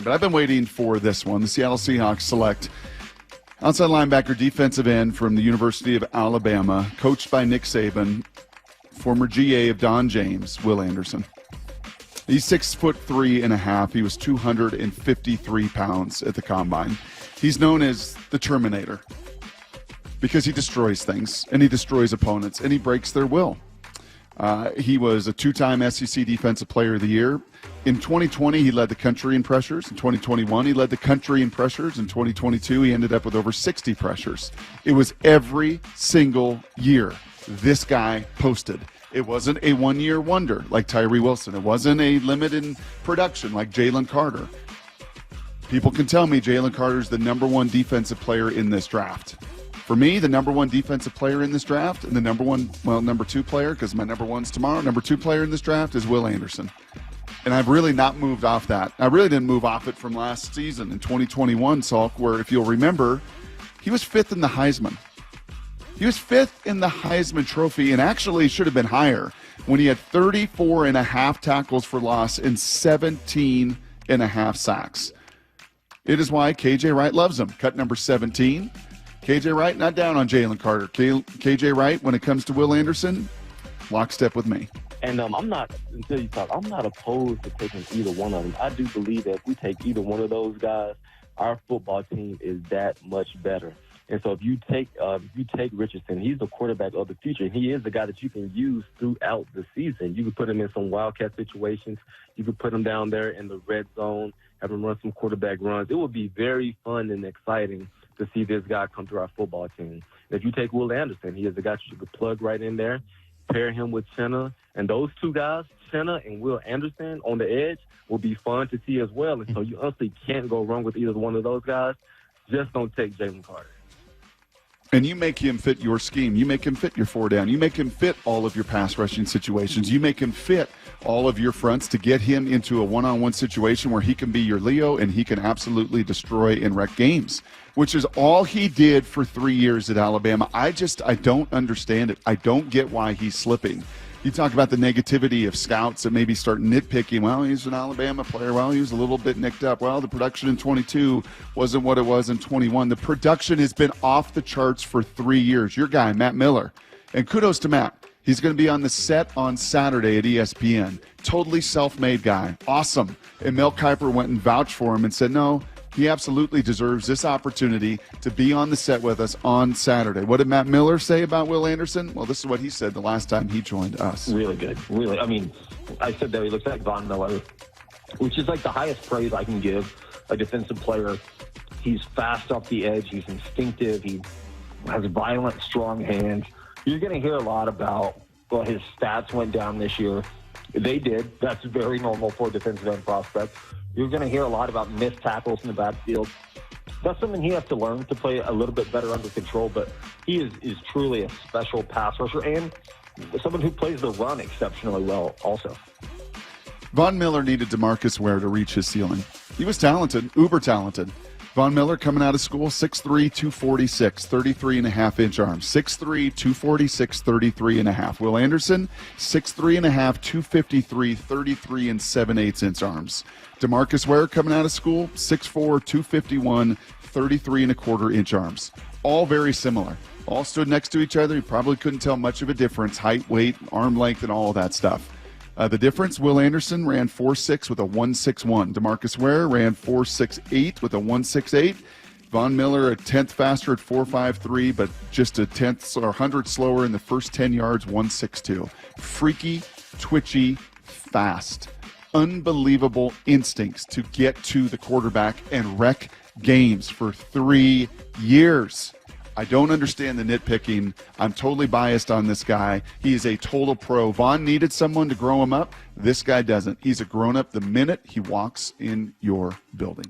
but I've been waiting for this one. The Seattle Seahawks select outside linebacker, defensive end from the University of Alabama, coached by Nick Saban, former GA of Don James, Will Anderson. He's 6'3.5". He was 253 pounds at the combine. He's known as the Terminator because he destroys things and he destroys opponents and he breaks their will. He was a two-time SEC Defensive Player of the Year. In 2020, he led the country in pressures. In 2021, he led the country in pressures. In 2022, he ended up with over 60 pressures. It was every single year this guy posted. It wasn't a one-year wonder like Tyree Wilson. It wasn't a limited production like Jalen Carter. People can tell me Jalen Carter's the number one defensive player in this draft. For me, the number one defensive player in this draft and the number two player, because my number one's tomorrow, number two player in this draft is Will Anderson. And I've really not moved off that. I really didn't move off it from last season in 2021, Salk, where if you'll remember, he was fifth in the Heisman. He was fifth in the Heisman Trophy and actually should have been higher when he had 34.5 tackles for loss and 17.5 sacks. It is why KJ Wright loves him. Cut number 17. KJ Wright, not down on Jalen Carter. KJ Wright, when it comes to Will Anderson, lockstep with me. And I'm not, until you talk, I'm not opposed to taking either one of them. I do believe that if we take either one of those guys, our football team is that much better. And so if you take Richardson, he's the quarterback of the future. And he is the guy that you can use throughout the season. You can put him in some wildcat situations. You can put him down there in the red zone, have him run some quarterback runs. It will be very fun and exciting to see this guy come to our football team. If you take Will Anderson, he is the guy that you could plug right in there, pair him with Chenna, and those two guys, Chenna and Will Anderson on the edge, will be fun to see as well. And so you honestly can't go wrong with either one of those guys. Just don't take Jalen Carter. And you make him fit your scheme. You make him fit your four down. You make him fit all of your pass rushing situations. You make him fit all of your fronts to get him into a one-on-one situation where he can be your Leo and he can absolutely destroy and wreck games, which is all he did for 3 years at Alabama. I don't understand it. I don't get why he's slipping. You talk about the negativity of scouts that maybe start nitpicking. Well, he's an Alabama player. Well, he was a little bit nicked up. Well, the production in 22 wasn't what it was in 21. The production has been off the charts for 3 years. Your guy, Matt Miller. And kudos to Matt. He's going to be on the set on Saturday at ESPN. Totally self-made guy. Awesome. And Mel Kiper went and vouched for him and said, no, he absolutely deserves this opportunity to be on the set with us on Saturday. What did Matt Miller say about Will Anderson? Well, this is what he said the last time he joined us. Really good. Really. I mean, I said that he looks like Von Miller, which is like the highest praise I can give a defensive player. He's fast off the edge. He's instinctive. He has violent, strong hands. You're going to hear a lot about, well, his stats went down this year. They did. That's very normal for a defensive end prospect. You're going to hear a lot about missed tackles in the backfield. That's something he has to learn to play a little bit better under control, but he is truly a special pass rusher and someone who plays the run exceptionally well also. Von Miller needed DeMarcus Ware to reach his ceiling. He was talented, uber talented. Von Miller coming out of school, 6'3", 246, 33.5-inch arms. 6'3", 246, 33.5. Will Anderson, 6'3.5", 253, 33 7/8-inch arms. DeMarcus Ware coming out of school, 6'4", 251, 33.25-inch arms. All very similar. All stood next to each other. You probably couldn't tell much of a difference, height, weight, arm length, and all of that stuff. The difference, Will Anderson ran 4.6 with a 1.61. DeMarcus Ware ran 4.68 with a 1.68. Von Miller a tenth faster at 4.53, but just a tenth or 100 slower in the first 10 yards, 1.62. Freaky, twitchy, fast. Unbelievable instincts to get to the quarterback and wreck games for 3 years. I don't understand the nitpicking. I'm totally biased on this guy. He is a total pro. Vaughn needed someone to grow him up. This guy doesn't. He's a grown-up the minute he walks in your building.